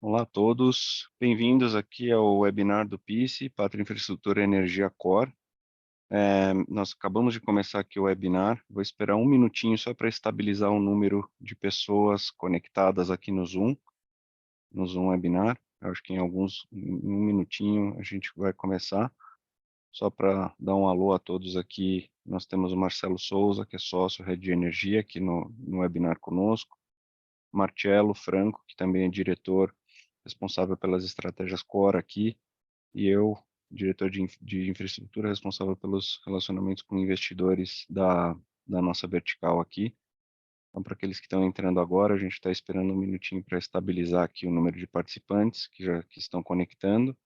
Olá a todos, bem-vindos aqui ao webinar do PICE, Pátria Infraestrutura e Energia Core. Nós acabamos de começar aqui o webinar, vou esperar um minutinho só para estabilizar o número de pessoas conectadas aqui no Zoom Webinar. Eu acho que em um minutinho a gente vai começar. Só para dar um alô a todos aqui, nós temos o Marcelo Souza, que é sócio Rede de Energia aqui no webinar conosco. Marcelo Franco, que também é diretor responsável pelas estratégias Core aqui, e eu, diretor de infraestrutura, responsável pelos relacionamentos com investidores da nossa vertical aqui. Então, para aqueles que estão entrando agora, a gente está esperando um minutinho para estabilizar aqui o número de participantes que estão conectando.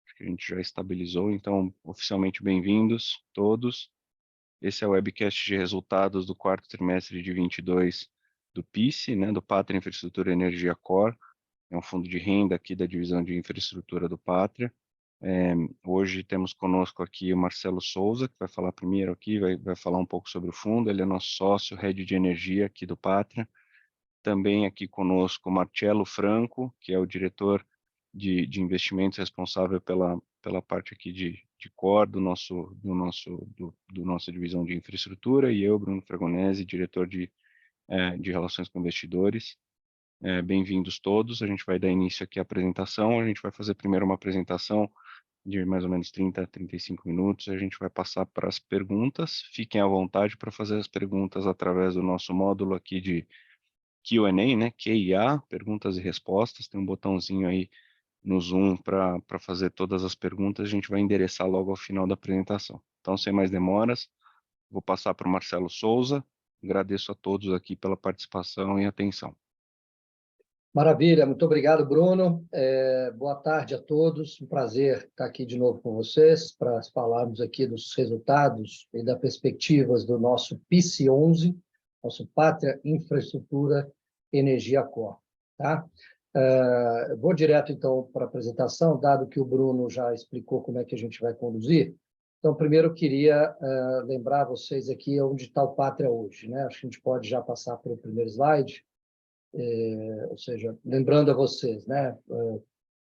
Acho que a gente já estabilizou, então, oficialmente bem-vindos todos. Esse é o webcast de resultados do quarto trimestre de 22 do PICE, né, do Pátria Infraestrutura e Energia Core. É um fundo de renda aqui da divisão de infraestrutura do Pátria. Hoje temos conosco aqui o Marcelo Souza, que vai falar primeiro aqui, vai falar um pouco sobre o fundo. Ele é nosso sócio, Rede de Energia aqui do Pátria. Também aqui conosco o Marcelo Franco, que é o diretor de investimentos responsável pela parte aqui de core do nossa divisão de infraestrutura, e eu, Bruno Fragonese, diretor de relações com investidores. Bem-vindos todos, a gente vai dar início aqui à apresentação. A gente vai fazer primeiro uma apresentação de mais ou menos 30, 35 minutos, a gente vai passar para as perguntas. Fiquem à vontade para fazer as perguntas através do nosso módulo aqui de Q&A, né, QIA, perguntas e respostas. Tem um botãozinho aí no Zoom para fazer todas as perguntas, a gente vai endereçar logo ao final da apresentação. Então, sem mais demoras, vou passar para o Marcelo Souza. Agradeço a todos aqui pela participação e atenção. Maravilha, muito obrigado, Bruno. Boa tarde a todos. Um prazer estar aqui de novo com vocês para falarmos aqui dos resultados e das perspectivas do nosso PICE 11, nosso Pátria Infraestrutura Energia Core. Tá? Vou direto, então, para a apresentação, dado que o Bruno já explicou como é que a gente vai conduzir. Então, primeiro, eu queria lembrar vocês aqui onde está o Pátria hoje, né? Acho que a gente pode já passar para o primeiro slide. Ou seja, lembrando a vocês, né,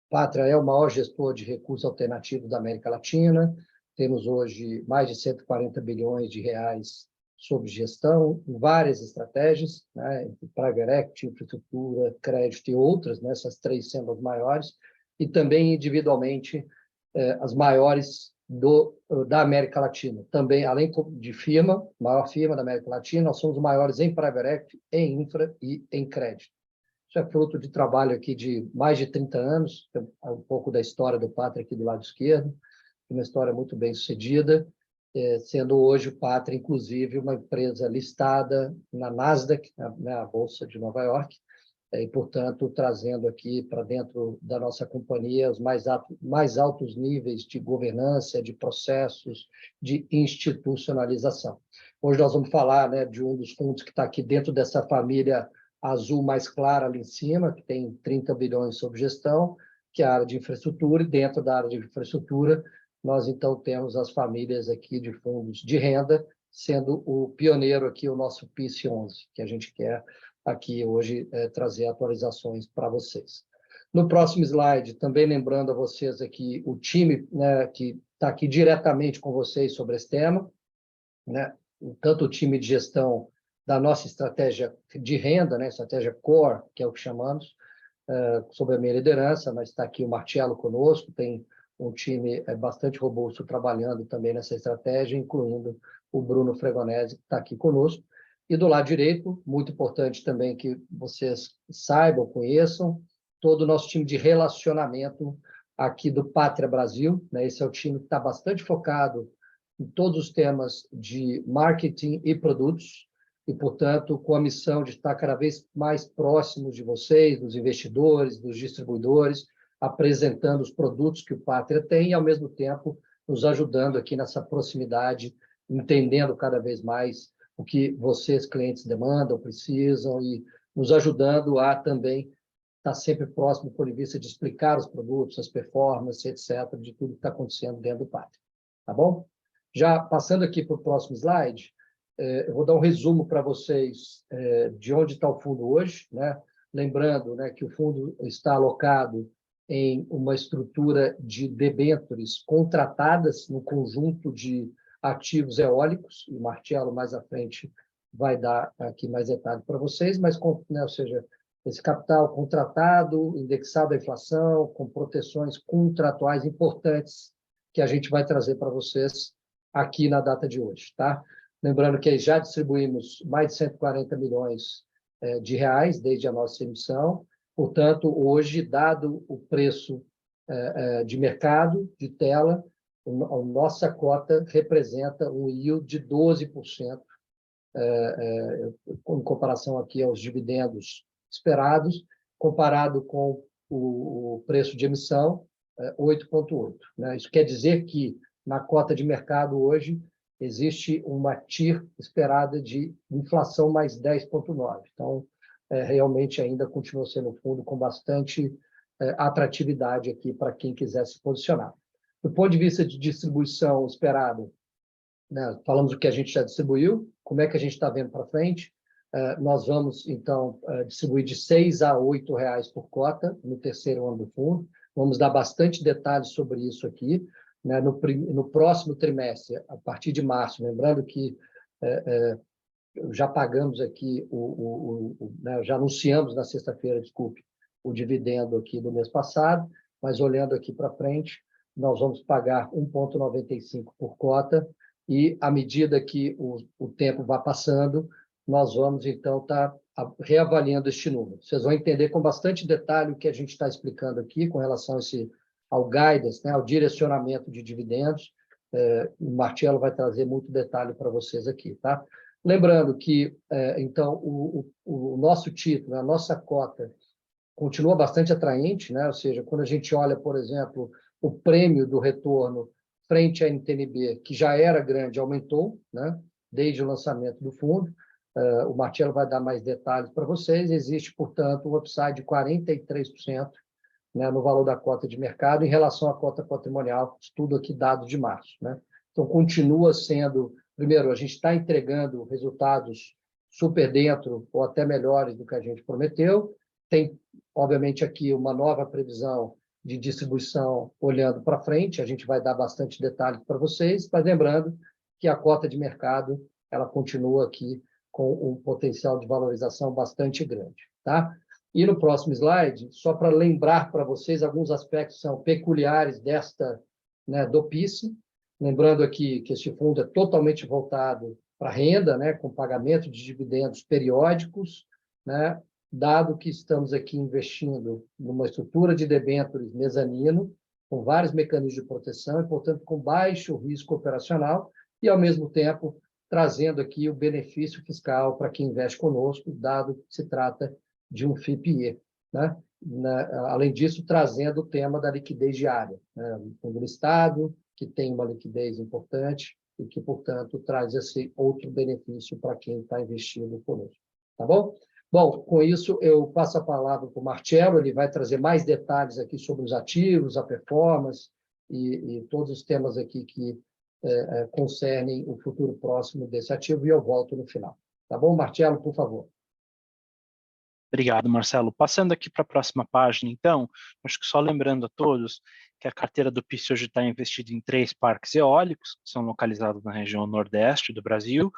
Pátria é o maior gestor de recursos alternativos da América Latina. Temos hoje mais de 140 bilhões de reais sob gestão, em várias estratégias, né, entre private equity, infraestrutura, crédito e outras, né, essas três sendo as maiores, e também individualmente as maiores da América Latina. Também, além de firma, maior firma da América Latina, nós somos os maiores em private equity, em infra e em crédito. Isso é fruto de trabalho aqui de mais de 30 anos, um pouco da história do Pátria aqui do lado esquerdo, uma história muito bem sucedida, sendo hoje o Pátria, inclusive, uma empresa listada na Nasdaq, na Bolsa de Nova York, e, portanto, trazendo aqui para dentro da nossa companhia os mais altos níveis de governança, de processos, de institucionalização. Hoje nós vamos falar, né, de um dos fundos que está aqui dentro dessa família azul mais clara ali em cima, que tem 30 bilhões sob gestão, que é a área de infraestrutura, e dentro da área de infraestrutura nós, então, temos as famílias aqui de fundos de renda, sendo o pioneiro aqui o nosso PICE 11, que a gente quer aqui hoje trazer atualizações para vocês. No próximo slide, também lembrando a vocês aqui o time, né, que está aqui diretamente com vocês sobre esse tema, né, tanto o time de gestão da nossa estratégia de renda, né, estratégia core, que é o que chamamos, sob a minha liderança, mas está aqui o Marcelo conosco, tem um time bastante robusto trabalhando também nessa estratégia, incluindo o Bruno Fregonese, que está aqui conosco. E do lado direito, muito importante também que vocês saibam, conheçam, todo o nosso time de relacionamento aqui do Pátria Brasil, né? Esse é o time que está bastante focado em todos os temas de marketing e produtos, e, portanto, com a missão de estar cada vez mais próximos de vocês, dos investidores, dos distribuidores, apresentando os produtos que o Pátria tem e, ao mesmo tempo, nos ajudando aqui nessa proximidade, entendendo cada vez mais o que vocês, clientes, demandam, precisam, e nos ajudando a também estar sempre próximo do ponto de vista de explicar os produtos, as performances, etc., de tudo que está acontecendo dentro do Pátria. Tá bom? Já passando aqui para o próximo slide, eu vou dar um resumo para vocês de onde está o fundo hoje, né? lembrando, né, que o fundo está alocado em uma estrutura de debêntures contratadas no conjunto de ativos eólicos, e o Marcelo mais à frente vai dar aqui mais detalhes para vocês, mas, né, ou seja, esse capital contratado, indexado à inflação, com proteções contratuais importantes que a gente vai trazer para vocês aqui na data de hoje, tá? Lembrando que já distribuímos mais de 140 milhões de reais desde a nossa emissão. Portanto, hoje, dado o preço de mercado, de tela, a nossa cota representa um yield de 12%, em comparação aqui aos dividendos esperados, comparado com o preço de emissão, 8,8. Né? Isso quer dizer que, na cota de mercado hoje, existe uma TIR esperada de inflação mais 10,9. Então, realmente ainda continua sendo um fundo com bastante atratividade aqui para quem quiser se posicionar. Do ponto de vista de distribuição esperada, né, falamos o que a gente já distribuiu, como é que a gente está vendo para frente. Nós vamos, então, distribuir de R$ 6 a R$ 8 por cota no terceiro ano do fundo. Vamos dar bastante detalhes sobre isso aqui, né, no próximo trimestre, a partir de março. Lembrando que já pagamos aqui, né, já anunciamos na sexta-feira, desculpe, o dividendo aqui do mês passado, mas olhando aqui para frente, nós vamos pagar 1,95 por cota, e à medida que o tempo vai passando, nós vamos, então, estar reavaliando este número. Vocês vão entender com bastante detalhe o que a gente está explicando aqui com relação ao guidance, né, ao direcionamento de dividendos. O Marcelo vai trazer muito detalhe para vocês aqui, tá? Lembrando que, então, o nosso título, a nossa cota, continua bastante atraente, né? Ou seja, quando a gente olha, por exemplo, o prêmio do retorno frente à NTNB, que já era grande, aumentou, né? Desde o lançamento do fundo. O Marcelo vai dar mais detalhes para vocês. Existe, portanto, um upside de 43%, né, no valor da cota de mercado em relação à cota patrimonial, estudo aqui dado de março, né? Então, continua sendo... Primeiro, a gente está entregando resultados super dentro ou até melhores do que a gente prometeu. Tem, obviamente, aqui uma nova previsão de distribuição olhando para frente. A gente vai dar bastante detalhes para vocês, mas lembrando que a cota de mercado ela continua aqui com um potencial de valorização bastante grande, tá? E no próximo slide, só para lembrar para vocês alguns aspectos que são peculiares desta, né, do PICE. Lembrando aqui que este fundo é totalmente voltado para renda, né, com pagamento de dividendos periódicos, né, dado que estamos aqui investindo numa estrutura de debêntures mezanino, com vários mecanismos de proteção e, portanto, com baixo risco operacional e, ao mesmo tempo, trazendo aqui o benefício fiscal para quem investe conosco, dado que se trata de um FIPE, né? Além disso, trazendo o tema da liquidez diária, né? O fundo listado, que tem uma liquidez importante e que, portanto, traz esse outro benefício para quem está investindo conosco. Tá bom? Bom, com isso, eu passo a palavra para o Marcelo, ele vai trazer mais detalhes aqui sobre os ativos, a performance e todos os temas aqui que concernem o futuro próximo desse ativo, e eu volto no final. Tá bom, Marcelo, por favor. Obrigado, Marcelo. Passando aqui para a próxima página, então, acho que só lembrando a todos que a carteira do PICE hoje está investida em 3 parques eólicos, que são localizados na região nordeste do Brasil,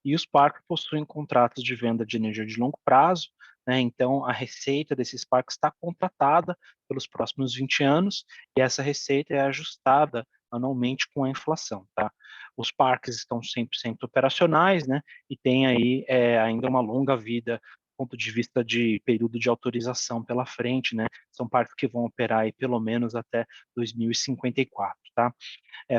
e os parques possuem contratos de venda de energia de longo prazo, né? Então, a receita desses parques está contratada pelos próximos 20 anos, e essa receita é ajustada anualmente com a inflação, tá? Os parques estão 100% operacionais, né? E tem aí ainda uma longa vida ponto de vista de período de autorização pela frente, né? São parques que vão operar aí pelo menos até 2054, tá?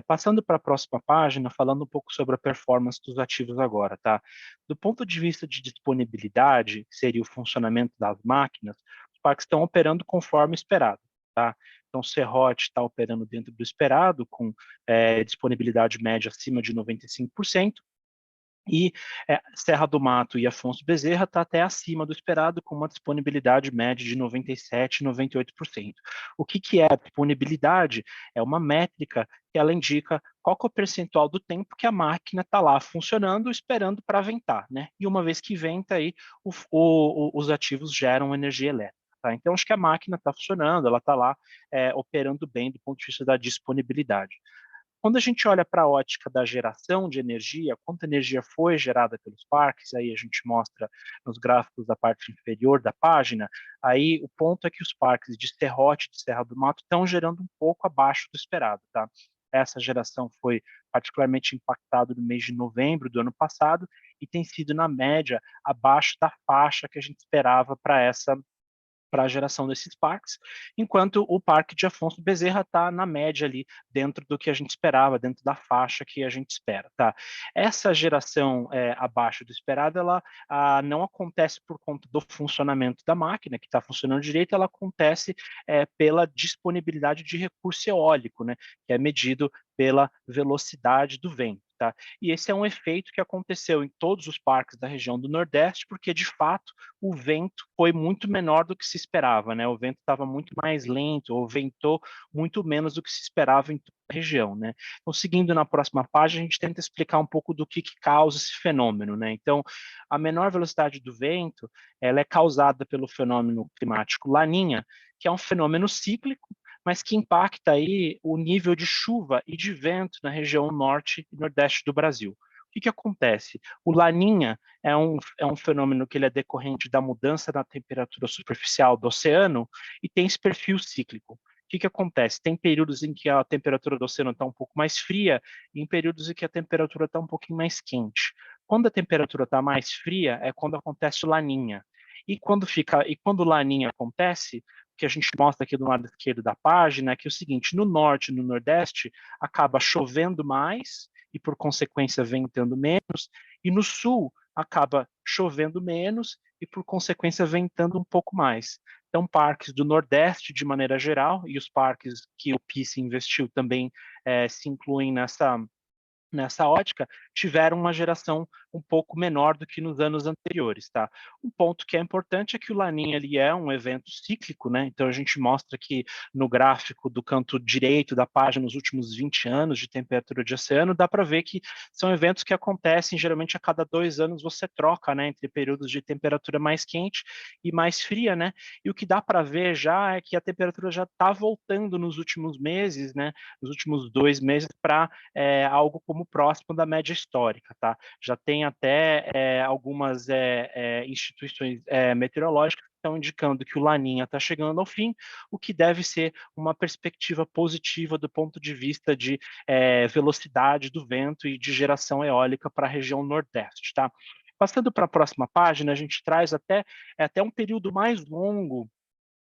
Passando para a próxima página, falando um pouco sobre a performance dos ativos agora, tá? Do ponto de vista de disponibilidade, que seria o funcionamento das máquinas, os parques estão operando conforme esperado, tá? Então, Serrote está operando dentro do esperado, com disponibilidade média acima de 95%, e Serra do Mato e Afonso Bezerra está até acima do esperado, com uma disponibilidade média de 97%, 98%. O que é a disponibilidade? É uma métrica que ela indica qual que é o percentual do tempo que a máquina está lá funcionando, esperando para ventar, né? E uma vez que venta, aí os ativos geram energia elétrica. Tá? Então, acho que a máquina está funcionando, ela está lá operando bem do ponto de vista da disponibilidade. Quando a gente olha para a ótica da geração de energia, quanta energia foi gerada pelos parques, aí a gente mostra nos gráficos da parte inferior da página, aí o ponto é que os parques de Serrote e de Serra do Mato estão gerando um pouco abaixo do esperado, tá? Essa geração foi particularmente impactada no mês de novembro do ano passado e tem sido, na média, abaixo da faixa que a gente esperava para a geração desses parques, enquanto o parque de Afonso Bezerra está na média ali, dentro do que a gente esperava, dentro da faixa que a gente espera. Tá? Essa geração abaixo do esperado, ela não acontece por conta do funcionamento da máquina, que está funcionando direito, ela acontece pela disponibilidade de recurso eólico, né, que é medido pela velocidade do vento. Tá? E esse é um efeito que aconteceu em todos os parques da região do Nordeste, porque, de fato, o vento foi muito menor do que se esperava, né? O vento estava muito mais lento, ou ventou muito menos do que se esperava em toda a região, né? Então, seguindo na próxima página, a gente tenta explicar um pouco do que causa esse fenômeno, né? Então, a menor velocidade do vento, ela é causada pelo fenômeno climático Laninha, que é um fenômeno cíclico, mas que impacta aí o nível de chuva e de vento na região norte e nordeste do Brasil. O que acontece? O Laninha é um fenômeno que ele é decorrente da mudança na temperatura superficial do oceano e tem esse perfil cíclico. O que acontece? Tem períodos em que a temperatura do oceano está um pouco mais fria e em períodos em que a temperatura está um pouquinho mais quente. Quando a temperatura está mais fria é quando acontece o Laninha. E quando o Laninha acontece, que a gente mostra aqui do lado esquerdo da página, é que é o seguinte, no norte e no nordeste acaba chovendo mais e, por consequência, ventando menos, e no sul acaba chovendo menos e, por consequência, ventando um pouco mais. Então, parques do Nordeste, de maneira geral, e os parques que o PIS investiu também se incluem nessa ótica, tiveram uma geração um pouco menor do que nos anos anteriores, tá? Um ponto que é importante é que o Laninha ele é um evento cíclico, né? Então a gente mostra que no gráfico do canto direito da página, nos últimos 20 anos de temperatura de oceano, dá para ver que são eventos que acontecem geralmente a cada 2 anos você troca, né? Entre períodos de temperatura mais quente e mais fria, né? E o que dá para ver já é que a temperatura já está voltando nos últimos meses, né? Nos últimos 2 meses para algo como próximo da média histórica, tá? Já tem até algumas instituições meteorológicas que estão indicando que o Laninha está chegando ao fim, o que deve ser uma perspectiva positiva do ponto de vista de velocidade do vento e de geração eólica para a região Nordeste, tá? Passando para a próxima página, a gente traz até um período mais longo,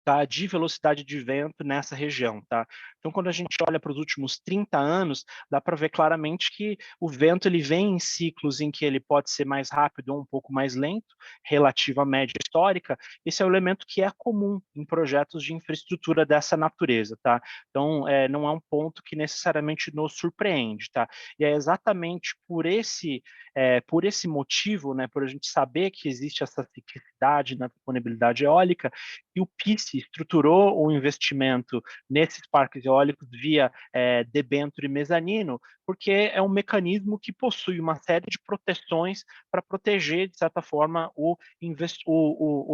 tá, de velocidade de vento nessa região. Tá? Então, quando a gente olha para os últimos 30 anos, dá para ver claramente que o vento ele vem em ciclos em que ele pode ser mais rápido ou um pouco mais lento, relativo à média histórica. Esse é o elemento que é comum em projetos de infraestrutura dessa natureza. Tá? Então, não é um ponto que necessariamente nos surpreende. Tá? E é exatamente por esse motivo, né, por a gente saber que existe essa ciclicidade na disponibilidade eólica, e o PIS estruturou o investimento nesses parques eólicos via debênture e mezanino, porque é um mecanismo que possui uma série de proteções para proteger, de certa forma, o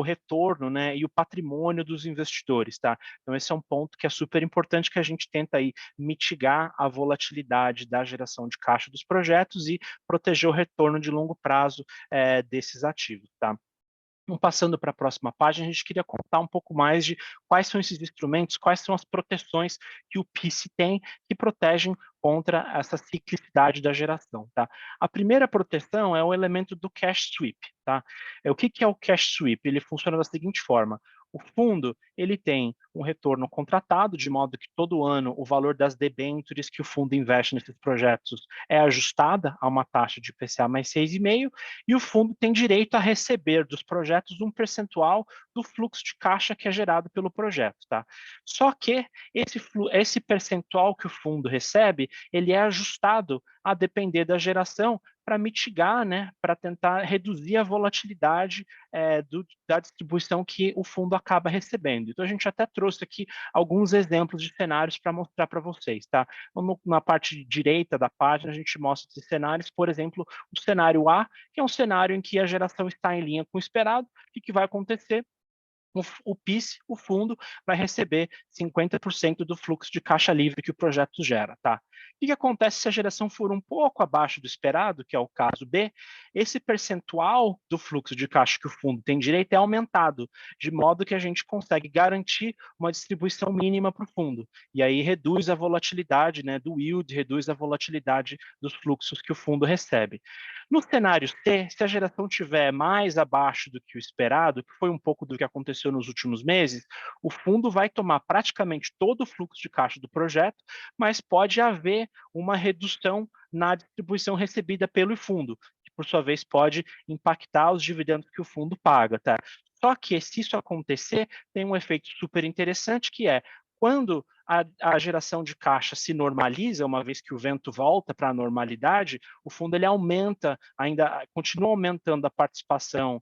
retorno, né, e o patrimônio dos investidores. Tá? Então, esse é um ponto que é super importante, que a gente tenta aí mitigar a volatilidade da geração de caixa dos projetos e proteger o retorno de longo prazo desses ativos. Tá? Então, passando para a próxima página, a gente queria contar um pouco mais de quais são esses instrumentos, quais são as proteções que o PIS tem que protegem contra essa ciclicidade da geração. Tá? A primeira proteção é o elemento do cash sweep. Tá? O que é o cash sweep? Ele funciona da seguinte forma: o fundo ele tem um retorno contratado, de modo que todo ano o valor das debêntures que o fundo investe nesses projetos é ajustada a uma taxa de IPCA mais 6,5%, e o fundo tem direito a receber dos projetos um percentual do fluxo de caixa que é gerado pelo projeto. Tá? Só que esse percentual que o fundo recebe, ele é ajustado a depender da geração para mitigar, né, para tentar reduzir a volatilidade da distribuição que o fundo acaba recebendo. Então, a gente até trouxe aqui alguns exemplos de cenários para mostrar para vocês, tá? Então, na parte direita da página, a gente mostra esses cenários, por exemplo, o cenário A, que é um cenário em que a geração está em linha com o esperado. O que vai acontecer? O PIS, o fundo, vai receber 50% do fluxo de caixa livre que o projeto gera, tá? O que acontece se a geração for um pouco abaixo do esperado, que é o caso B? Esse percentual do fluxo de caixa que o fundo tem direito é aumentado, de modo que a gente consegue garantir uma distribuição mínima para o fundo. E aí reduz a volatilidade, né, do yield, reduz a volatilidade dos fluxos que o fundo recebe. No cenário C, se a geração estiver mais abaixo do que o esperado, que foi um pouco do que aconteceu nos últimos meses, o fundo vai tomar praticamente todo o fluxo de caixa do projeto, mas pode haver uma redução na distribuição recebida pelo fundo, que por sua vez pode impactar os dividendos que o fundo paga, tá? Só que se isso acontecer, tem um efeito super interessante que é quando a geração de caixa se normaliza, uma vez que o vento volta para a normalidade, o fundo ele aumenta, ainda continua aumentando a participação,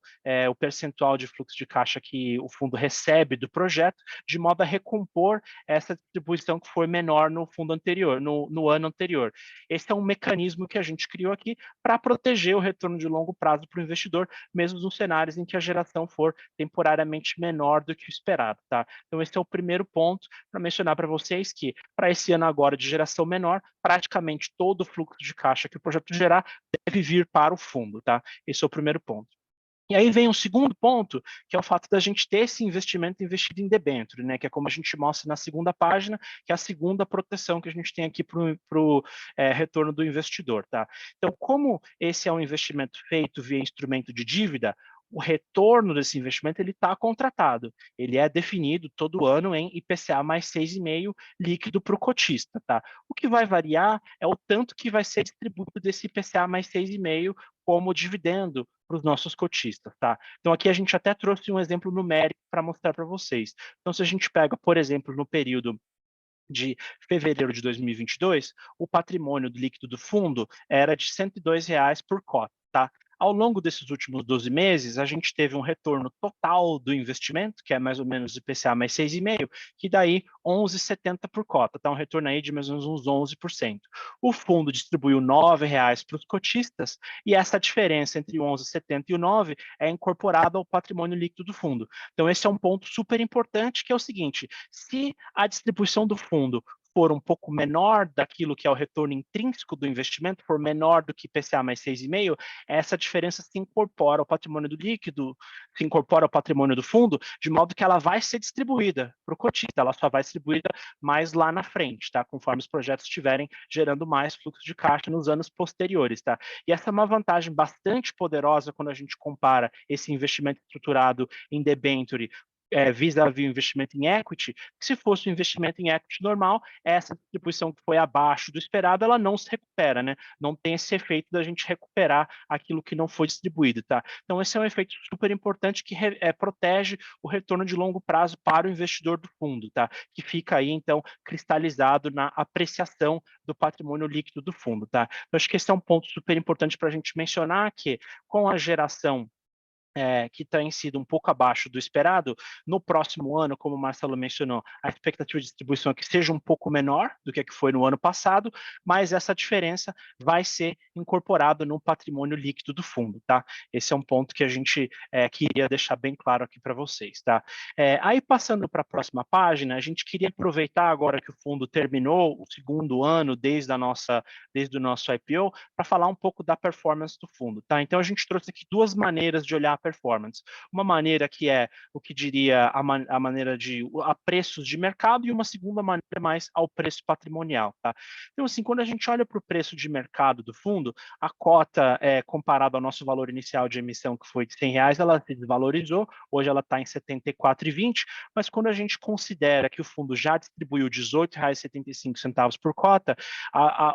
o percentual de fluxo de caixa que o fundo recebe do projeto, de modo a recompor essa distribuição que foi menor no fundo anterior, no ano anterior. Esse é um mecanismo que a gente criou aqui para proteger o retorno de longo prazo para o investidor, mesmo nos cenários em que a geração for temporariamente menor do que o esperado, tá? Então esse é o primeiro ponto para mencionar para vocês que, para esse ano agora de geração menor, praticamente todo o fluxo de caixa que o projeto gerar deve vir para o fundo, tá? Esse é o primeiro ponto. E aí vem um segundo ponto, que é o fato da gente ter esse investimento investido em debênture, né? Que é como a gente mostra na segunda página, que é a segunda proteção que a gente tem aqui para o retorno do investidor, tá? Então, como esse é um investimento feito via instrumento de dívida, o retorno desse investimento ele está contratado, ele é definido todo ano em IPCA mais 6,5 líquido para o cotista, tá? O que vai variar é o tanto que vai ser distribuído desse IPCA mais 6,5 como dividendo para os nossos cotistas, tá? Então aqui a gente até trouxe um exemplo numérico para mostrar para vocês. Então se a gente pega, por exemplo, no período de fevereiro de 2022, o patrimônio do líquido do fundo era de R$ 102 por cota, tá? Ao longo desses últimos 12 meses, a gente teve um retorno total do investimento, que é mais ou menos IPCA mais 6,5, que daí 11,70 por cota, tá? Um retorno aí de mais ou menos uns 11%. O fundo distribuiu R$ 9 para os cotistas, e essa diferença entre o 11,70 e o 9 é incorporada ao patrimônio líquido do fundo. Então esse é um ponto super importante, que é o seguinte: se a distribuição do fundo for um pouco menor daquilo que é o retorno intrínseco do investimento, for menor do que IPCA mais 6,5, essa diferença se incorpora ao patrimônio do líquido, se incorpora ao patrimônio do fundo, de modo que ela vai ser distribuída para o cotista, ela só vai ser distribuída mais lá na frente, tá? Conforme os projetos estiverem gerando mais fluxo de caixa nos anos posteriores, tá? E essa é uma vantagem bastante poderosa quando a gente compara esse investimento estruturado em debênture vis-à-vis o investimento em equity, que se fosse um investimento em equity normal, essa distribuição que foi abaixo do esperado, ela não se recupera, né? Não tem esse efeito da gente recuperar aquilo que não foi distribuído, tá? Então esse é um efeito super importante que protege o retorno de longo prazo para o investidor do fundo, tá? Que fica aí, então, cristalizado na apreciação do patrimônio líquido do fundo, tá? Então acho que esse é um ponto super importante para a gente mencionar, que com a geração que tem sido um pouco abaixo do esperado, no próximo ano, como o Marcelo mencionou, a expectativa de distribuição é que seja um pouco menor do que foi no ano passado, mas essa diferença vai ser incorporada no patrimônio líquido do fundo, tá? Esse é um ponto que a gente queria deixar bem claro aqui para vocês, tá? Aí, passando para a próxima página, a gente queria aproveitar agora que o fundo terminou o segundo ano desde o nosso IPO, para falar um pouco da performance do fundo, tá? Então, a gente trouxe aqui duas maneiras de olhar performance. Uma maneira que é o que diria a maneira a preços de mercado, e uma segunda maneira mais ao preço patrimonial, tá? Então, assim, quando a gente olha para o preço de mercado do fundo, a cota comparada ao nosso valor inicial de emissão, que foi de R$ 100, ela se desvalorizou, hoje ela está em R$ 74,20, mas quando a gente considera que o fundo já distribuiu R$ 18,75 por cota,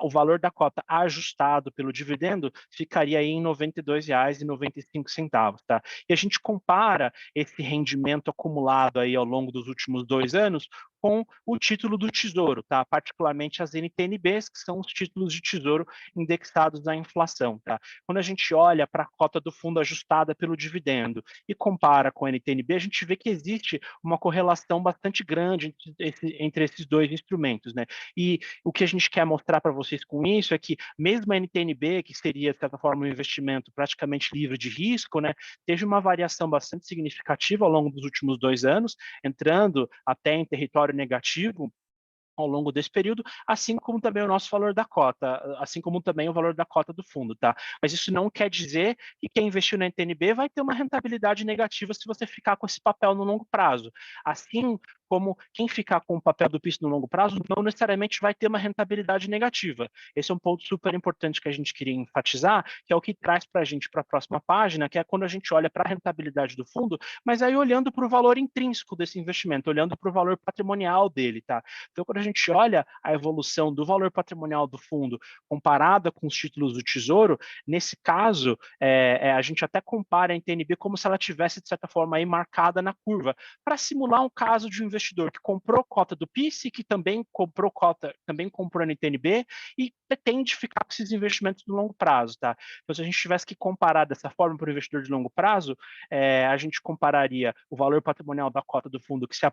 o valor da cota ajustado pelo dividendo ficaria aí em R$ 92,95, tá? E a gente compara esse rendimento acumulado aí ao longo dos últimos 2 anos com o título do Tesouro, tá? Particularmente as NTNBs, que são os títulos de Tesouro indexados à inflação, tá? Quando a gente olha para a cota do fundo ajustada pelo dividendo e compara com a NTNB, a gente vê que existe uma correlação bastante grande entre esses dois instrumentos, né? E o que a gente quer mostrar para vocês com isso é que mesmo a NTNB, que seria, de certa forma, um investimento praticamente livre de risco, né, teve uma variação bastante significativa ao longo dos últimos 2 anos, entrando até em território negativo ao longo desse período, assim como também o nosso valor da cota, assim como também o valor da cota do fundo, tá? Mas isso não quer dizer que quem investiu na NTNB vai ter uma rentabilidade negativa se você ficar com esse papel no longo prazo. Assim como quem ficar com o papel do PIS no longo prazo não necessariamente vai ter uma rentabilidade negativa. Esse é um ponto super importante que a gente queria enfatizar, que é o que traz para a gente para a próxima página, que é quando a gente olha para a rentabilidade do fundo, mas aí olhando para o valor intrínseco desse investimento, olhando para o valor patrimonial dele, tá? Então, quando a gente olha a evolução do valor patrimonial do fundo comparada com os títulos do Tesouro, nesse caso, a gente até compara a NTNB como se ela tivesse, de certa forma, aí marcada na curva, para simular um caso de um investidor que comprou cota do PIS, que também comprou a NTNB e pretende ficar com esses investimentos no longo prazo, tá? Então, se a gente tivesse que comparar dessa forma para o investidor de longo prazo, a gente compararia o valor patrimonial da cota do fundo que se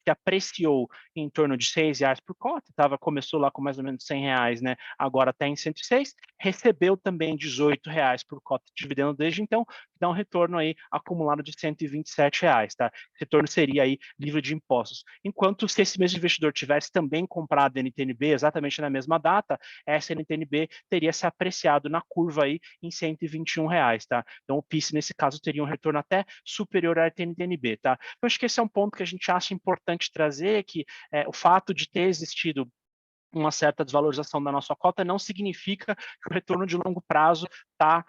apreciou em torno de R$ 6 por cota, começou lá com mais ou menos R$ 100, né? Agora está em 106, recebeu também R$ 18 por cota de dividendo desde então, que dá um retorno aí acumulado de R$ 127, tá? Esse retorno seria aí livre de impostos. Enquanto se esse mesmo investidor tivesse também comprado a NTNB exatamente na mesma data, essa NTNB teria se apreciado na curva aí em R$ 121, tá? Então o PIS nesse caso teria um retorno até superior à NTNB, tá? Eu acho que esse é um ponto que a gente acha importante trazer, que o fato de ter existido uma certa desvalorização da nossa cota não significa que o retorno de longo prazo está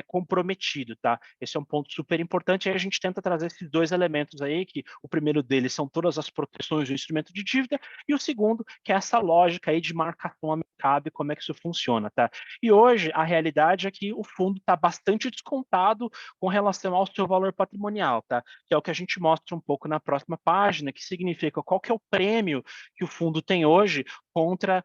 comprometido, tá? Esse é um ponto super importante, aí a gente tenta trazer esses dois elementos aí, que o primeiro deles são todas as proteções do instrumento de dívida, e o segundo, que é essa lógica aí de marcação a mercado e como é que isso funciona, tá? E hoje, a realidade é que o fundo está bastante descontado com relação ao seu valor patrimonial, tá? Que é o que a gente mostra um pouco na próxima página, que significa qual que é o prêmio que o fundo tem hoje contra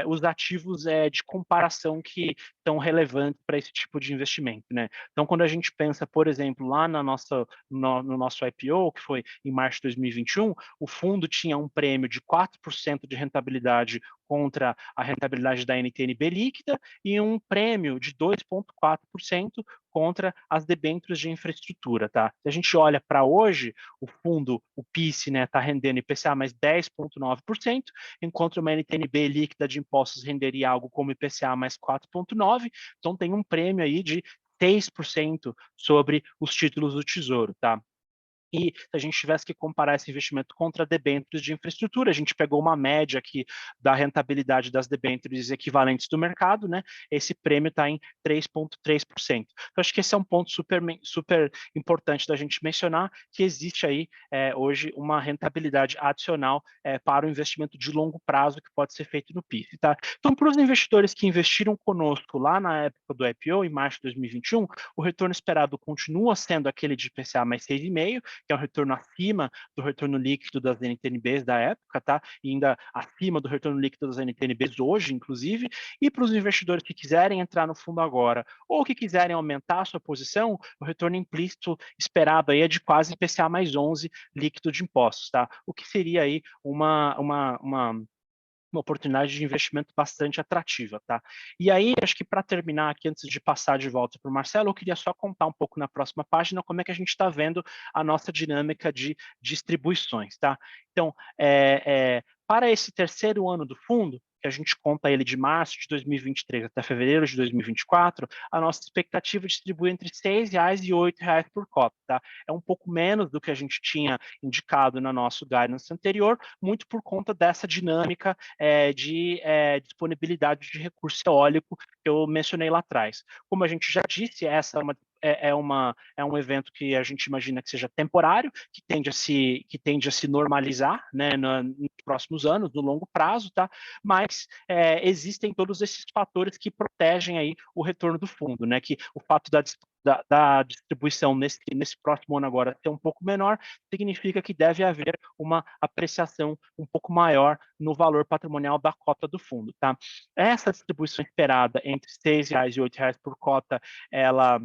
os ativos de comparação que estão relevantes para esse tipo de investimento, né? Então, quando a gente pensa, por exemplo, lá no nosso IPO, que foi em março de 2021, o fundo tinha um prêmio de 4% de rentabilidade contra a rentabilidade da NTNB líquida e um prêmio de 2,4% contra as debêntures de infraestrutura, tá? Se a gente olha para hoje, o fundo, o PIS, né, está rendendo IPCA mais 10,9%, enquanto uma NTNB líquida de impostos renderia algo como IPCA mais 4,9%, então tem um prêmio aí de 6% sobre os títulos do Tesouro, tá? E se a gente tivesse que comparar esse investimento contra debêntures de infraestrutura, a gente pegou uma média aqui da rentabilidade das debêntures equivalentes do mercado, né? Esse prêmio está em 3,3%. Então, acho que esse é um ponto super importante da gente mencionar, que existe aí hoje uma rentabilidade adicional para o investimento de longo prazo que pode ser feito no PIS, tá? Então, para os investidores que investiram conosco lá na época do IPO, em março de 2021, o retorno esperado continua sendo aquele de IPCA mais 6,5%, que é um retorno acima do retorno líquido das NTNBs da época, tá? E ainda acima do retorno líquido das NTNBs hoje, inclusive. E para os investidores que quiserem entrar no fundo agora ou que quiserem aumentar a sua posição, o retorno implícito esperado aí é de quase IPCA mais 11 líquido de impostos, tá? O que seria aí uma oportunidade de investimento bastante atrativa, tá? E aí, acho que para terminar aqui, antes de passar de volta para o Marcelo, eu queria só contar um pouco na próxima página como é que a gente está vendo a nossa dinâmica de distribuições, tá? Então, para esse terceiro ano do fundo, que a gente conta ele de março de 2023 até fevereiro de 2024, a nossa expectativa é distribuir entre R$ 6 e R$ 8 por cota, tá? É um pouco menos do que a gente tinha indicado no nosso guidance anterior, muito por conta dessa dinâmica de disponibilidade de recurso eólico que eu mencionei lá atrás. Como a gente já disse, essa é um evento que a gente imagina que seja temporário, que tende a se normalizar, né, nos próximos anos, no longo prazo, tá? Mas mas existem todos esses fatores que protegem aí o retorno do fundo, né? Que o fato da distribuição nesse próximo ano agora ser um pouco menor, significa que deve haver uma apreciação um pouco maior no valor patrimonial da cota do fundo, tá? Essa distribuição esperada entre R$ 6 e R$ 8 por cota, ela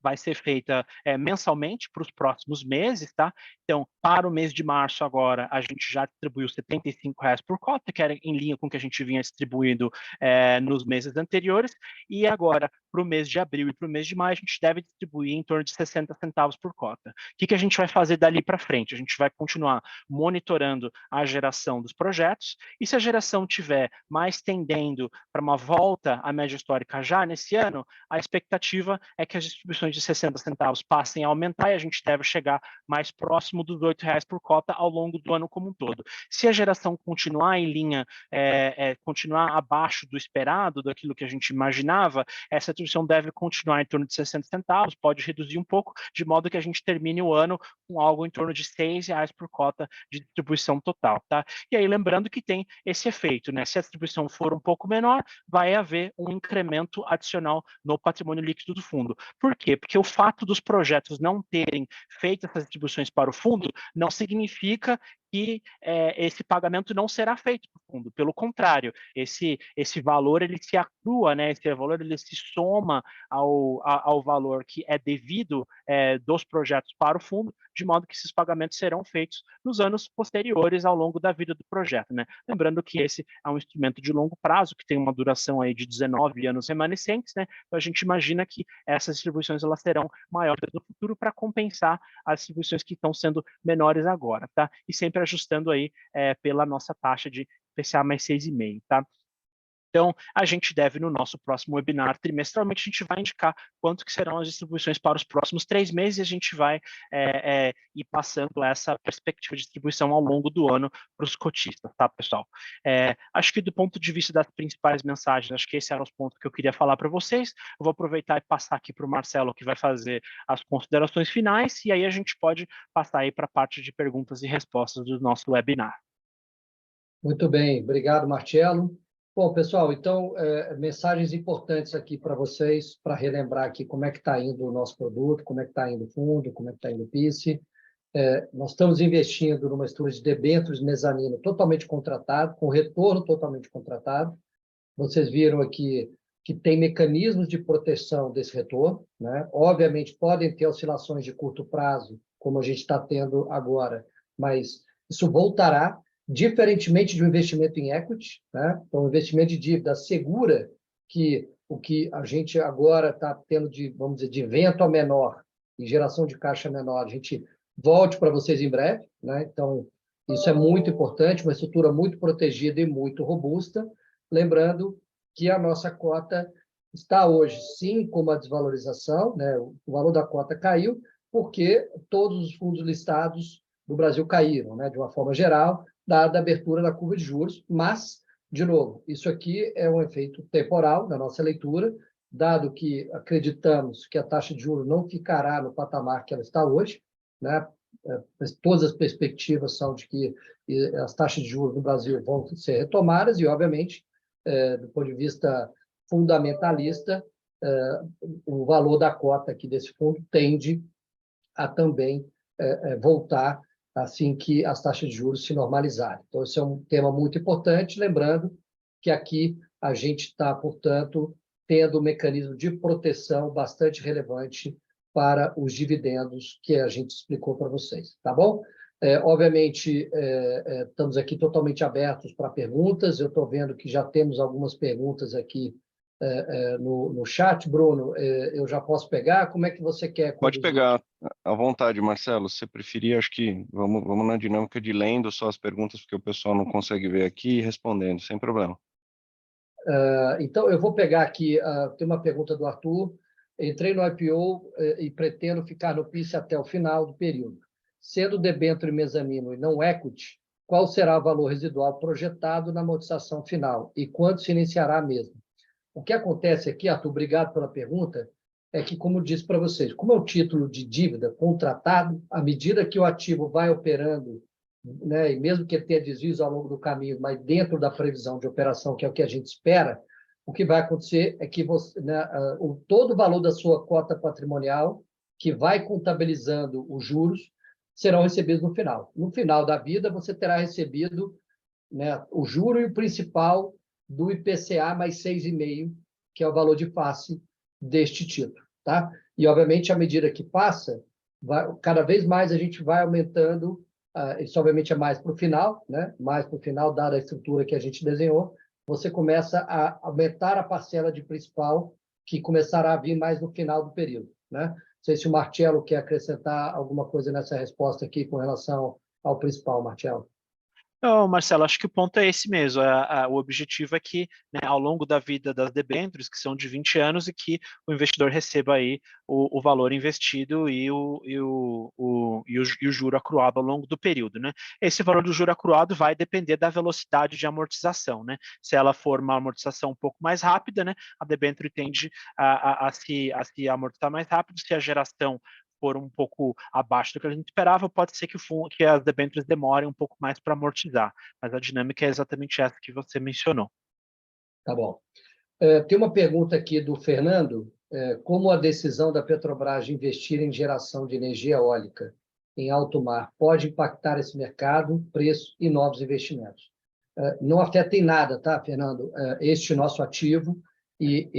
vai ser feita mensalmente para os próximos meses, tá? Então, para o mês de março agora, a gente já distribuiu R$ 75 por cota, que era em linha com o que a gente vinha distribuindo nos meses anteriores, e agora, para o mês de abril e para o mês de maio, a gente deve distribuir em torno de 60 centavos por cota. O que a gente vai fazer dali para frente? A gente vai continuar monitorando a geração dos projetos, e se a geração tiver mais tendendo para uma volta à média histórica já nesse ano, a expectativa é que as distribuições de 60 centavos passem a aumentar e a gente deve chegar mais próximo dos R$ 8 por cota ao longo do ano como um todo. Se a geração continuar em linha, continuar abaixo do esperado, daquilo que a gente imaginava, essa distribuição deve continuar em torno de 60 centavos, pode reduzir um pouco, de modo que a gente termine o ano com algo em torno de R$ 6 por cota de distribuição total, tá? E aí, lembrando que tem esse efeito, né? Se a distribuição for um pouco menor, vai haver um incremento adicional no patrimônio líquido do fundo. Por quê? Porque o fato dos projetos não terem feito essas distribuições para o fundo não significa que esse pagamento não será feito para o fundo. Pelo contrário, esse valor ele se acrua, né? Esse valor ele se soma ao valor que é devido dos projetos para o fundo, de modo que esses pagamentos serão feitos nos anos posteriores ao longo da vida do projeto, né? Lembrando que esse é um instrumento de longo prazo, que tem uma duração aí de 19 anos remanescentes, né? Então a gente imagina que essas distribuições elas serão maiores no futuro para compensar as distribuições que estão sendo menores agora, tá? E sempre ajustando aí pela nossa taxa de IPCA mais 6,5, tá? Então, a gente deve, no nosso próximo webinar, trimestralmente, a gente vai indicar quanto que serão as distribuições para os próximos 3 meses e a gente vai ir passando essa perspectiva de distribuição ao longo do ano para os cotistas, tá, pessoal? Acho que do ponto de vista das principais mensagens, acho que esses eram os pontos que eu queria falar para vocês. Eu vou aproveitar e passar aqui para o Marcelo, que vai fazer as considerações finais, e aí a gente pode passar aí para a parte de perguntas e respostas do nosso webinar. Muito bem, obrigado, Marcelo. Bom, pessoal, então, mensagens importantes aqui para vocês, para relembrar aqui como é que está indo o nosso produto, como é que está indo o fundo, como é que está indo o PICE. Nós estamos investindo numa estrutura de debêntures mezanino totalmente contratado, com retorno totalmente contratado. Vocês viram aqui que tem mecanismos de proteção desse retorno, né? Obviamente, podem ter oscilações de curto prazo, como a gente está tendo agora, mas isso voltará, diferentemente de um investimento em equity, né? Então, o investimento de dívida assegura que o que a gente agora está tendo de, vamos dizer, de vento menor e geração de caixa menor, a gente volte para vocês em breve, né? Então, isso é muito importante, uma estrutura muito protegida e muito robusta. Lembrando que a nossa cota está hoje, sim, com uma desvalorização, né? O valor da cota caiu, porque todos os fundos listados do Brasil caíram, né? De uma forma geral, dada a abertura da curva de juros, mas, de novo, isso aqui é um efeito temporal na nossa leitura, dado que acreditamos que a taxa de juros não ficará no patamar que ela está hoje, né? Todas as perspectivas são de que as taxas de juros no Brasil vão ser retomadas e, obviamente, do ponto de vista fundamentalista, o valor da cota aqui desse fundo tende a também voltar assim que as taxas de juros se normalizarem. Então, esse é um tema muito importante, lembrando que aqui a gente está, portanto, tendo um mecanismo de proteção bastante relevante para os dividendos que a gente explicou para vocês, tá bom? Obviamente, estamos aqui totalmente abertos para perguntas. Eu estou vendo que já temos algumas perguntas aqui no chat. Bruno, eu já posso pegar? Como é que você quer Pode conduzir? pegar à vontade, Marcelo. Se você preferir, acho que vamos na dinâmica de lendo só as perguntas, porque o pessoal não consegue ver aqui, e respondendo, sem problema. Então, eu vou pegar aqui, tem uma pergunta do Arthur. Entrei no IPO e pretendo ficar no PICE até o final do período. Sendo debênture mezanino e não equity, qual será o valor residual projetado na amortização final e quando se iniciará a mesma? O que acontece aqui, Arthur, obrigado pela pergunta, é que, como disse para vocês, como é um título de dívida contratado, à medida que o ativo vai operando né, e mesmo que ele tenha desvios ao longo do caminho, mas dentro da previsão de operação, que é o que a gente espera, o que vai acontecer é que você, né, todo o valor da sua cota patrimonial, que vai contabilizando os juros, serão recebidos no final. No final da vida, você terá recebido, né, o juro e o principal do IPCA mais 6,5, que é o valor de face deste título. Tá? E, obviamente, à medida que passa, cada vez mais a gente vai aumentando, isso obviamente é mais para o final, né? Mais para o final, dada a estrutura que a gente desenhou, você começa a aumentar a parcela de principal, que começará a vir mais no final do período. Né? Não sei se o Marcelo quer acrescentar alguma coisa nessa resposta aqui com relação ao principal, Marcelo. Não, Marcelo, acho que o ponto é esse mesmo. O objetivo é que, né, ao longo da vida das debêntures, que são de 20 anos, e que o investidor receba aí o valor investido e o juro acruado ao longo do período. Né? Esse valor do juro acruado vai depender da velocidade de amortização. Né? Se ela for uma amortização um pouco mais rápida, né, a debênture tende a se amortizar mais rápido. Se a geração for um pouco abaixo do que a gente esperava, pode ser que as debêntures demorem um pouco mais para amortizar, mas a dinâmica é exatamente essa que você mencionou. Tá bom. Tem uma pergunta aqui do Fernando. Como a decisão da Petrobras de investir em geração de energia eólica em alto mar pode impactar esse mercado, preço e novos investimentos? Não afeta em nada, tá, Fernando? Este nosso ativo e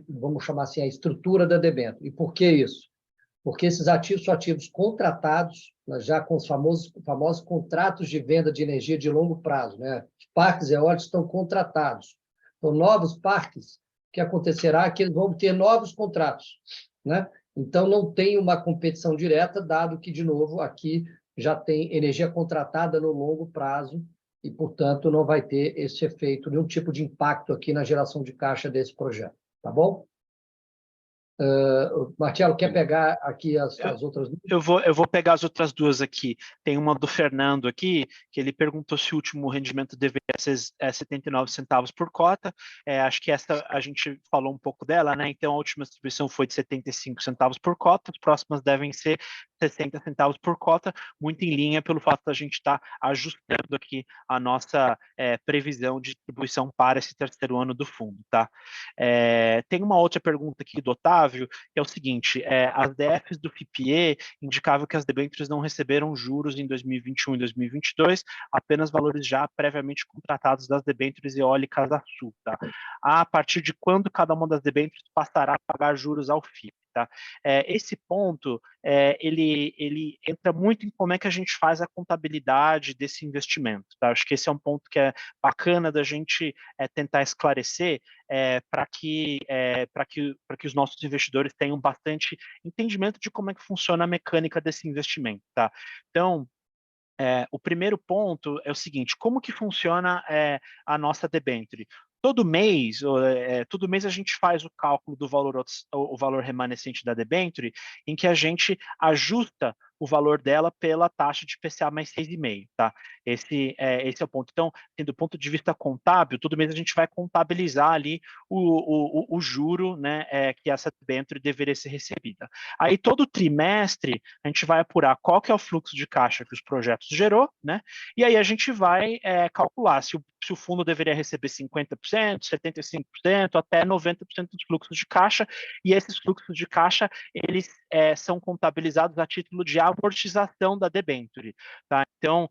vamos chamar assim, a estrutura da debênture. E por que isso? Porque esses ativos são ativos contratados, já com os famosos contratos de venda de energia de longo prazo. Né? Os parques eólicos estão contratados. Então, novos parques, o que acontecerá é que eles vão ter novos contratos. Né? Então, não tem uma competição direta, dado que, de novo, aqui já tem energia contratada no longo prazo e, portanto, não vai ter esse efeito, nenhum tipo de impacto aqui na geração de caixa desse projeto. Tá bom? Marcelo, quer pegar aqui as outras duas? Eu vou pegar as outras duas aqui. Tem uma do Fernando aqui, que ele perguntou se o último rendimento deveria ser 79 centavos por cota. Acho que essa a gente falou um pouco dela, né? Então, a última distribuição foi de 75 centavos por cota, as próximas devem ser 60 centavos por cota, muito em linha pelo fato da gente estar ajustando aqui a nossa previsão de distribuição para esse terceiro ano do fundo. Tá? Tem uma outra pergunta aqui do Otávio, que é o seguinte: as DFs do FIPE indicavam que as debêntures não receberam juros em 2021 e 2022, apenas valores já previamente contratados das debêntures eólicas da Sul. Tá? A partir de quando cada uma das debêntures passará a pagar juros ao FIPE? Tá? Esse ponto, ele entra muito em como é que a gente faz a contabilidade desse investimento. Tá? Acho que esse é um ponto que é bacana da gente tentar esclarecer, para que os nossos investidores tenham bastante entendimento de como é que funciona a mecânica desse investimento. Tá? Então, o primeiro ponto é o seguinte: como que funciona a nossa debênture? Todo mês a gente faz o cálculo do o valor remanescente da debênture, em que a gente ajusta o valor dela pela taxa de IPCA mais 6,5, tá? Esse é o ponto. Então, do ponto de vista contábil, todo mês a gente vai contabilizar ali o juro, né, que essa debênture deveria ser recebida. Aí, todo trimestre, a gente vai apurar qual que é o fluxo de caixa que os projetos gerou, né? E aí a gente vai calcular se o fundo deveria receber 50%, 75%, até 90% dos fluxos de caixa, e esses fluxos de caixa, eles são contabilizados a título de amortização da debênture. Tá? Então,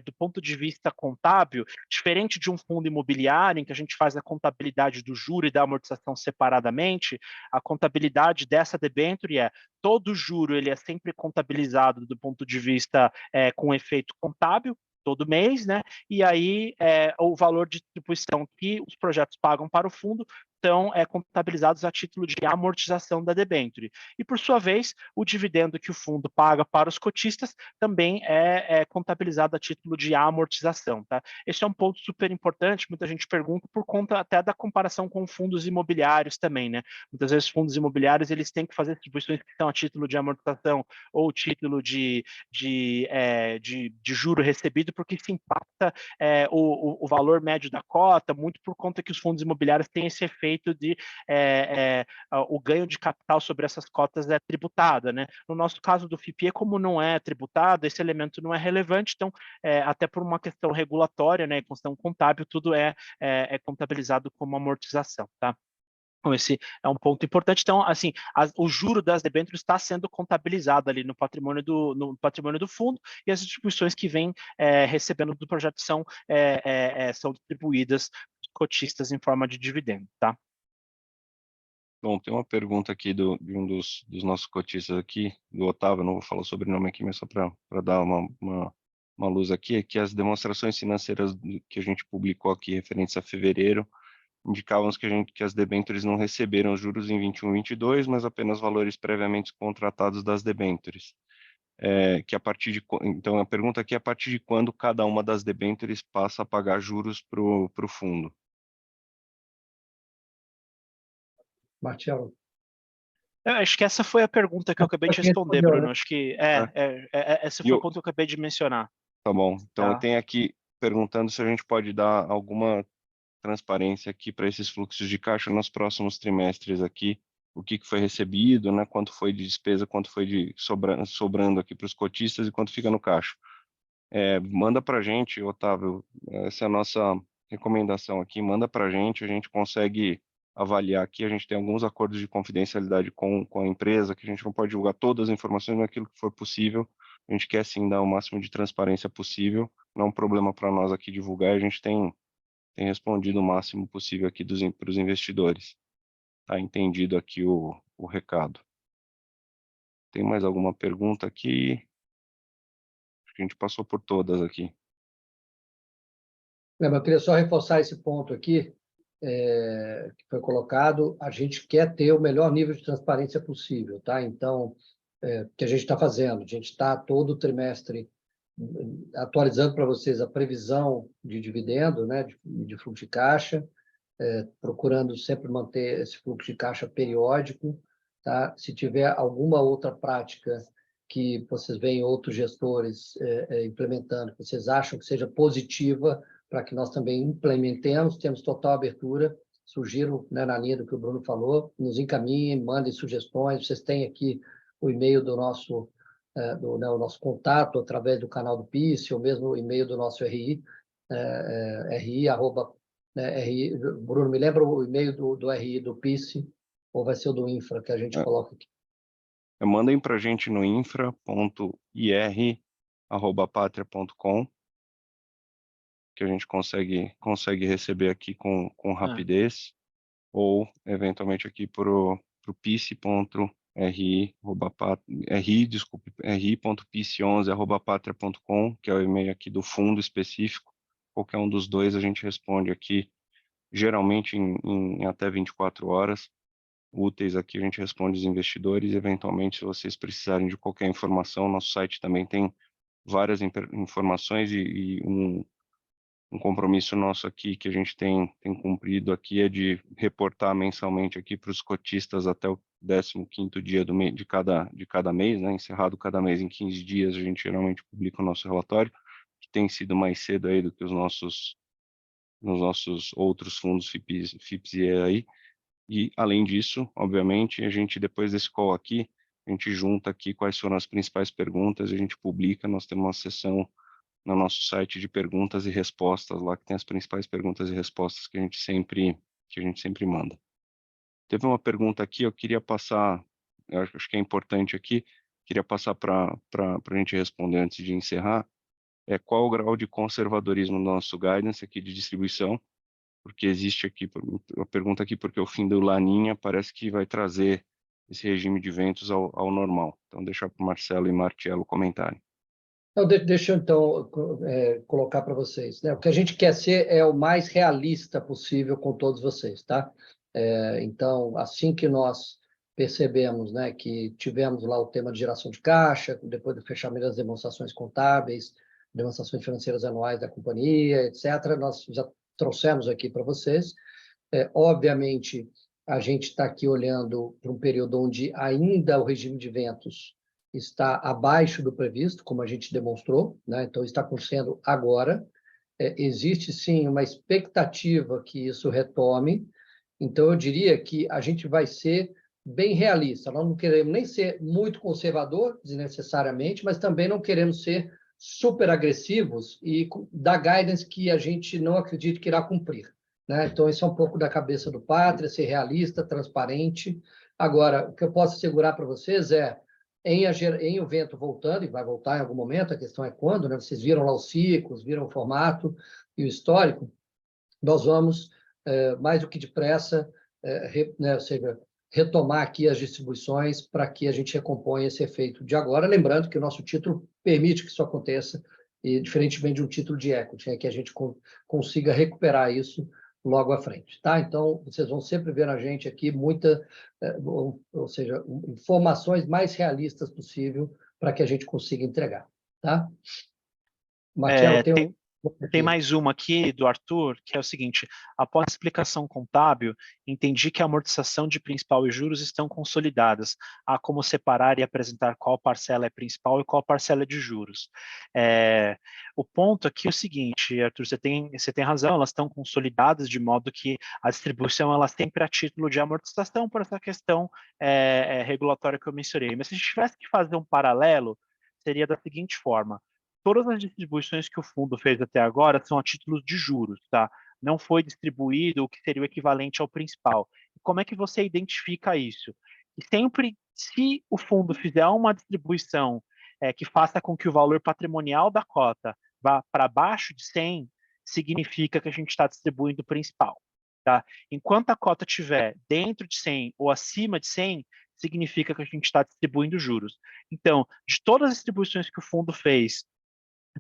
do ponto de vista contábil, diferente de um fundo imobiliário, em que a gente faz a contabilidade do juro e da amortização separadamente, a contabilidade dessa debênture todo o juro ele é sempre contabilizado do ponto de vista com efeito contábil, todo mês, né? E aí o valor de distribuição que os projetos pagam para o fundo são contabilizados a título de amortização da debênture. E, por sua vez, o dividendo que o fundo paga para os cotistas também é contabilizado a título de amortização. Tá? Esse é um ponto super importante, muita gente pergunta por conta até da comparação com fundos imobiliários também. Né? Muitas vezes fundos imobiliários eles têm que fazer distribuições que são a título de amortização ou título de juro recebido, porque isso impacta o valor médio da cota, muito por conta que os fundos imobiliários têm esse efeito efeito de o ganho de capital sobre essas cotas é tributada, né? No nosso caso do FIPE, como não é tributado, esse elemento não é relevante, então, até por uma questão regulatória, né, questão contábil, tudo é contabilizado como amortização, tá? Então, esse é um ponto importante. Então, assim, o juro das debêntures está sendo contabilizado ali no patrimônio do fundo, e as distribuições que vêm recebendo do projeto são distribuídas aos cotistas em forma de dividendo, tá? Bom, tem uma pergunta aqui de um dos nossos cotistas aqui, do Otávio, não vou falar o sobrenome aqui, mas só para dar uma luz aqui, é que as demonstrações financeiras que a gente publicou aqui referentes a fevereiro indicavam que as debêntures não receberam juros em 21 e 22, mas apenas valores previamente contratados das debêntures. Então, a pergunta aqui é a partir de quando cada uma das debêntures passa a pagar juros para o fundo? Marcelo. Eu acho que essa foi a pergunta que eu acabei de responder, Respondeu, Bruno. né? Acho que esse E foi o ponto que eu acabei de mencionar. Tá bom. Então, eu Tá? tenho aqui perguntando se a gente pode dar alguma transparência aqui para esses fluxos de caixa nos próximos trimestres aqui, o que foi recebido, né, quanto foi de despesa, quanto foi de sobrando aqui para os cotistas e quanto fica no caixa. Manda para a gente, Otávio, essa é a nossa recomendação aqui, manda para a gente consegue avaliar aqui, a gente tem alguns acordos de confidencialidade com a empresa, que a gente não pode divulgar todas as informações, mas aquilo que for possível, a gente quer sim dar o máximo de transparência possível, não é um problema para nós aqui divulgar, a gente tem respondido o máximo possível aqui para os investidores. Tá entendido aqui o recado. Tem mais alguma pergunta aqui? Acho que a gente passou por todas aqui. Eu queria só reforçar esse ponto aqui, que foi colocado. A gente quer ter o melhor nível de transparência possível, tá? Então, o que a gente está fazendo? A gente está todo trimestre atualizando para vocês a previsão de dividendo, né, de fluxo de caixa, procurando sempre manter esse fluxo de caixa periódico, tá? Se tiver alguma outra prática que vocês veem outros gestores implementando, que vocês acham que seja positiva para que nós também implementemos, temos total abertura. Sugiro, né, na linha do que o Bruno falou, nos encaminhem, mandem sugestões. Vocês têm aqui o e-mail do nosso o nosso contato através do canal do PIS, ou mesmo o e-mail do nosso RI, RI, Bruno, me lembra o e-mail do RI do PIS, ou vai ser o do Infra que a gente coloca aqui? Mandem para a gente no infra.ir@patria.com, que a gente consegue receber aqui com rapidez, ou eventualmente aqui para o ri.pis11@patria.com, que é o e-mail aqui do fundo específico. Qualquer um dos dois a gente responde aqui, geralmente em até 24 horas úteis aqui, a gente responde os investidores e, eventualmente, se vocês precisarem de qualquer informação, nosso site também tem várias informações e um compromisso nosso aqui que a gente tem cumprido aqui é de reportar mensalmente aqui para os cotistas até o 15º dia de cada mês, né? Encerrado cada mês em 15 dias, a gente geralmente publica o nosso relatório, que tem sido mais cedo aí do que nos nossos outros fundos FIPS e aí. E, além disso, obviamente, a gente, depois desse call aqui, a gente junta aqui quais foram as principais perguntas, a gente publica, nós temos uma seção no nosso site de perguntas e respostas, lá que tem as principais perguntas e respostas que a gente sempre manda. Teve uma pergunta aqui, eu queria passar, eu acho que é importante aqui, queria passar para a gente responder antes de encerrar, qual o grau de conservadorismo do nosso guidance aqui de distribuição, porque existe aqui, a pergunta aqui, porque o fim do Laninha parece que vai trazer esse regime de ventos ao normal. Então, deixar para o Marcelo e Martiello comentarem. Então, deixa eu, então, colocar para vocês, né? O que a gente quer ser é o mais realista possível com todos vocês, tá? Então, assim que nós percebemos, né, que tivemos lá o tema de geração de caixa, depois do fechamento das demonstrações contábeis, demonstrações financeiras anuais da companhia, etc., nós já trouxemos aqui para vocês. Obviamente, a gente está aqui olhando para um período onde ainda o regime de ventos está abaixo do previsto, como a gente demonstrou, né? Então, está acontecendo agora. Existe, sim, uma expectativa que isso retome. Então, eu diria que a gente vai ser bem realista. Nós não queremos nem ser muito conservador, desnecessariamente, mas também não queremos ser super agressivos e dar guidance que a gente não acredita que irá cumprir, né? Então, isso é um pouco da cabeça do Pátria, ser realista, transparente. Agora, o que eu posso assegurar para vocês é, em o vento voltando, e vai voltar em algum momento, a questão é quando, né? Vocês viram lá os ciclos, viram o formato e o histórico, nós vamos, mais do que depressa, né? Ou seja, retomar aqui as distribuições para que a gente recomponha esse efeito de agora, lembrando que o nosso título permite que isso aconteça, e diferentemente de um título de equity, que a gente consiga recuperar isso logo à frente, tá? Então, vocês vão sempre ver a gente aqui ou seja, informações mais realistas possível para que a gente consiga entregar, tá? Marcelo, Tem mais uma aqui do Arthur, que é o seguinte: após a explicação contábil, entendi que a amortização de principal e juros estão consolidadas. Há como separar e apresentar qual parcela é principal e qual parcela é de juros. O ponto aqui é o seguinte, Arthur, você tem razão, elas estão consolidadas de modo que a distribuição ela sempre é a título de amortização por essa questão regulatória que eu mencionei. Mas se a gente tivesse que fazer um paralelo, seria da seguinte forma: todas as distribuições que o fundo fez até agora são a títulos de juros, tá? Não foi distribuído o que seria o equivalente ao principal. E como é que você identifica isso? E sempre, se o fundo fizer uma distribuição que faça com que o valor patrimonial da cota vá para baixo de 100, significa que a gente está distribuindo o principal, tá? Enquanto a cota estiver dentro de 100 ou acima de 100, significa que a gente está distribuindo juros. Então, de todas as distribuições que o fundo fez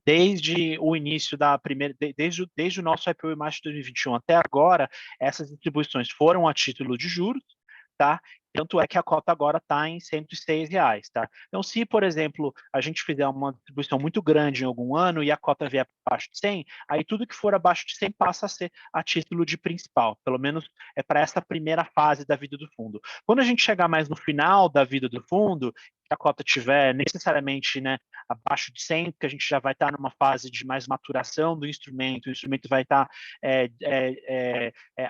desde o início da primeira, desde o nosso IPO em março de 2021 até agora, essas distribuições foram a título de juros, tá? Tanto é que a cota agora está em R$ 106, tá? Então, se, por exemplo, a gente fizer uma distribuição muito grande em algum ano e a cota vier abaixo de 100, aí tudo que for abaixo de 100 passa a ser a título de principal. Pelo menos é para essa primeira fase da vida do fundo. Quando a gente chegar mais no final da vida do fundo, que a cota tiver necessariamente, né, abaixo de 100, porque a gente já vai estar numa fase de mais maturação do instrumento, o instrumento vai estar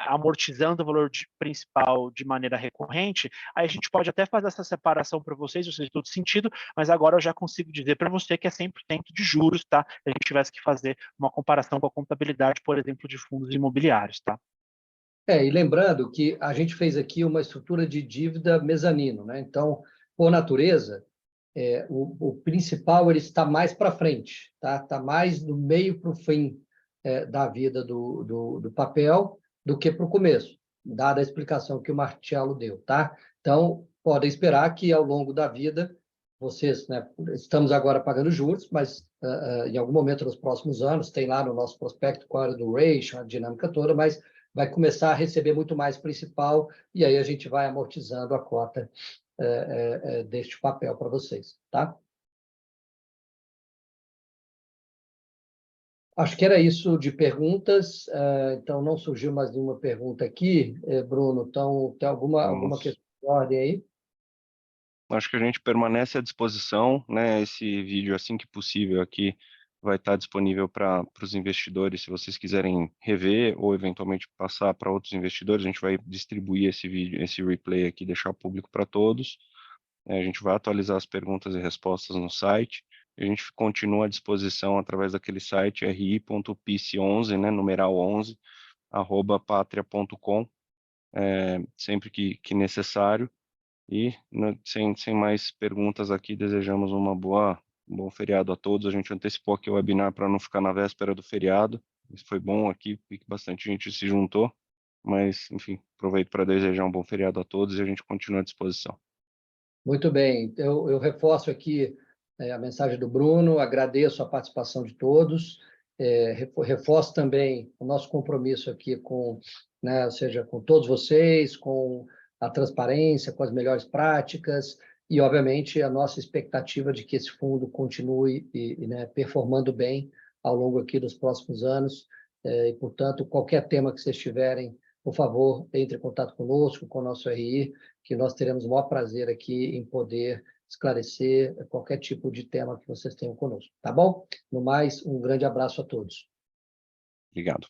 amortizando o valor principal de maneira recorrente, aí a gente pode até fazer essa separação para vocês, vocês todo sentido, mas agora eu já consigo dizer para você que é 100% de juros, tá? Se a gente tivesse que fazer uma comparação com a contabilidade, por exemplo, de fundos imobiliários, tá? E lembrando que a gente fez aqui uma estrutura de dívida mezanino, né? Então, por natureza, o principal ele está mais para frente, tá? Está mais do meio para o fim da vida do papel do que para o começo, dada a explicação que o Marcelo deu, tá? Então, podem esperar que ao longo da vida, vocês, né, estamos agora pagando juros, mas em algum momento nos próximos anos, tem lá no nosso prospecto qual era o duration, a dinâmica toda, mas vai começar a receber muito mais principal, e aí a gente vai amortizando a cota deste papel para vocês, tá? Acho que era isso de perguntas, então não surgiu mais nenhuma pergunta aqui, Bruno, então tem alguma questão de ordem aí? Acho que a gente permanece à disposição, né? Esse vídeo, assim que possível, aqui vai estar disponível para os investidores, se vocês quiserem rever ou eventualmente passar para outros investidores, a gente vai distribuir esse vídeo, esse replay aqui, deixar público para todos. A gente vai atualizar as perguntas e respostas no site. A gente continua à disposição através daquele site ri.pice11, né, numeral 11, @patria.com, sempre que necessário. E sem mais perguntas aqui, desejamos um bom feriado a todos. A gente antecipou aqui o webinar para não ficar na véspera do feriado. Isso foi bom aqui, porque bastante gente se juntou. Mas, enfim, aproveito para desejar um bom feriado a todos e a gente continua à disposição. Muito bem, eu reforço aqui a mensagem do Bruno, agradeço a participação de todos, reforço também o nosso compromisso aqui com, né, ou seja, com todos vocês, com a transparência, com as melhores práticas e, obviamente, a nossa expectativa de que esse fundo continue né, performando bem ao longo aqui dos próximos anos. E, portanto, qualquer tema que vocês tiverem, por favor, entre em contato conosco, com o nosso RI, que nós teremos o maior prazer aqui em poder esclarecer qualquer tipo de tema que vocês tenham conosco, tá bom? No mais, um grande abraço a todos. Obrigado.